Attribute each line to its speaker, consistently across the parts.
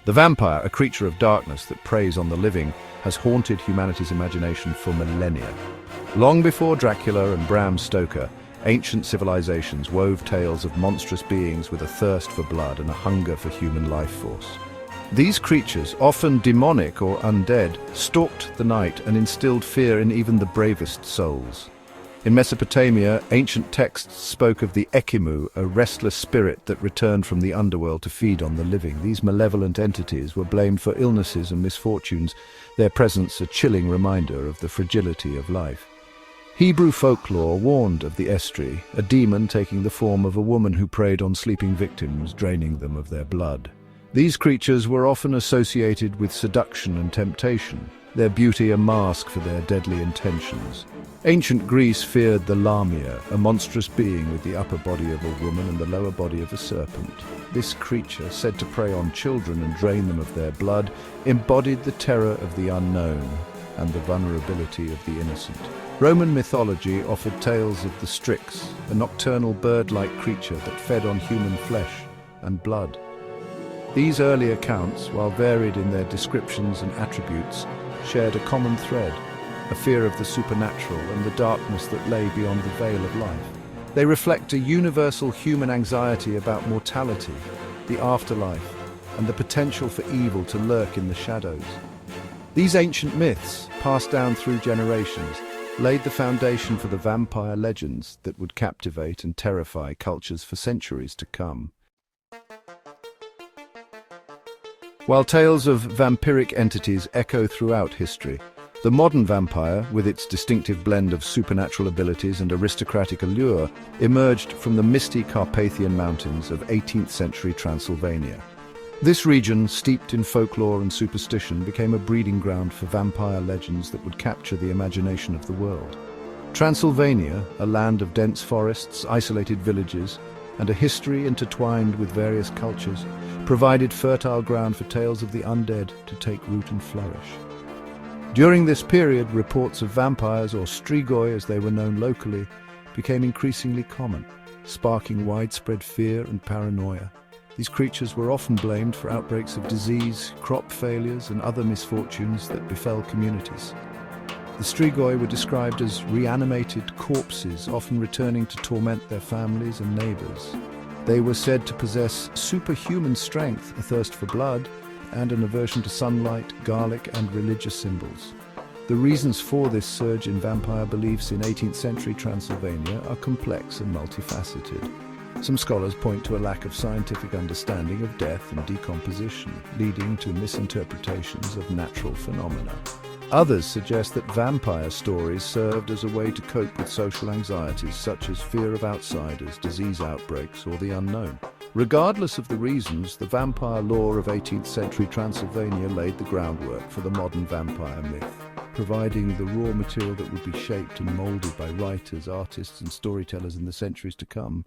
Speaker 1: The vampire, a creature of darkness that preys on the living, has haunted humanity's imagination for millennia. Long before Dracula and Bram Stoker, ancient civilizations wove tales of monstrous beings with a thirst for blood and a hunger for human life force. These creatures, often demonic or undead, stalked the night and instilled fear in even the bravest souls. In Mesopotamia, ancient texts spoke of the Ekimu, a restless spirit that returned from the underworld to feed on the living. These malevolent entities were blamed for illnesses and misfortunes, their presence a chilling reminder of the fragility of life. Hebrew folklore warned of the Estri, a demon taking the form of a woman who preyed on sleeping victims, draining them of their blood. These creatures were often associated with seduction and temptation, their beauty a mask for their deadly intentions. Ancient Greece feared the Lamia, a monstrous being with the upper body of a woman and the lower body of a serpent. This creature, said to prey on children and drain them of their blood, embodied the terror of the unknown and the vulnerability of the innocent. Roman mythology offered tales of the Strix, a nocturnal bird-like creature that fed on human flesh and blood. These early accounts, while varied in their descriptions and attributes, shared a common thread, a fear of the supernatural and the darkness that lay beyond the veil of life. They reflect a universal human anxiety about mortality, the afterlife, and the potential for evil to lurk in the shadows. These ancient myths, passed down through generations, laid the foundation for the vampire legends that would captivate and terrify cultures for centuries to come. While tales of vampiric entities echo throughout history, the modern vampire, with its distinctive blend of supernatural abilities and aristocratic allure, emerged from the misty Carpathian mountains of 18th century Transylvania. This region, steeped in folklore and superstition, became a breeding ground for vampire legends that would capture the imagination of the world. Transylvania, a land of dense forests, isolated villages, and a history intertwined with various cultures, provided fertile ground for tales of the undead to take root and flourish. During this period, reports of vampires, or strigoi as they were known locally, became increasingly common, sparking widespread fear and paranoia. These creatures were often blamed for outbreaks of disease, crop failures, and other misfortunes that befell communities. The strigoi were described as reanimated corpses, often returning to torment their families and neighbors. They were said to possess superhuman strength, a thirst for blood, and an aversion to sunlight, garlic, and religious symbols. The reasons for this surge in vampire beliefs in 18th century Transylvania are complex and multifaceted. Some scholars point to a lack of scientific understanding of death and decomposition, leading to misinterpretations of natural phenomena. Others suggest that vampire stories served as a way to cope with social anxieties such as fear of outsiders, disease outbreaks, or the unknown. Regardless of the reasons, the vampire lore of 18th century Transylvania laid the groundwork for the modern vampire myth, providing the raw material that would be shaped and molded by writers, artists, and storytellers in the centuries to come.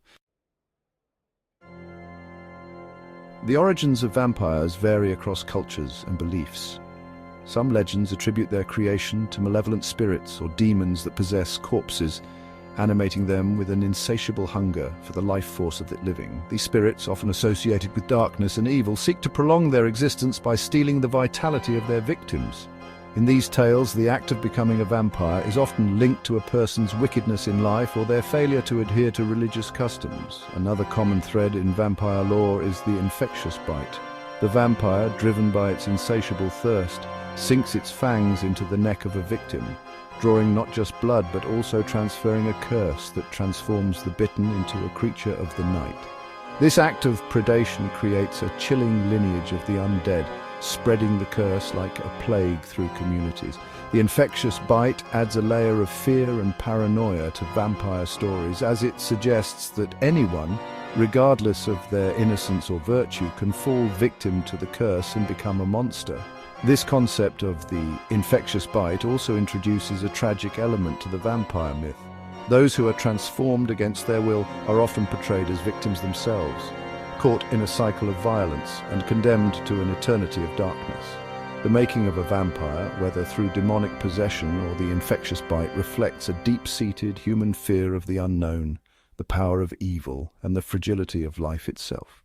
Speaker 1: The origins of vampires vary across cultures and beliefs. Some legends attribute their creation to malevolent spirits or demons that possess corpses, animating them with an insatiable hunger for the life force of the living. These spirits, often associated with darkness and evil, seek to prolong their existence by stealing the vitality of their victims. In these tales, the act of becoming a vampire is often linked to a person's wickedness in life or their failure to adhere to religious customs. Another common thread in vampire lore is the infectious bite. The vampire, driven by its insatiable thirst, sinks its fangs into the neck of a victim, drawing not just blood but also transferring a curse that transforms the bitten into a creature of the night. This act of predation creates a chilling lineage of the undead, spreading the curse like a plague through communities. The infectious bite adds a layer of fear and paranoia to vampire stories, as it suggests that anyone, regardless of their innocence or virtue, can fall victim to the curse and become a monster. This concept of the infectious bite also introduces a tragic element to the vampire myth. Those who are transformed against their will are often portrayed as victims themselves, caught in a cycle of violence and condemned to an eternity of darkness. The making of a vampire, whether through demonic possession or the infectious bite, reflects a deep-seated human fear of the unknown, the power of evil, and the fragility of life itself.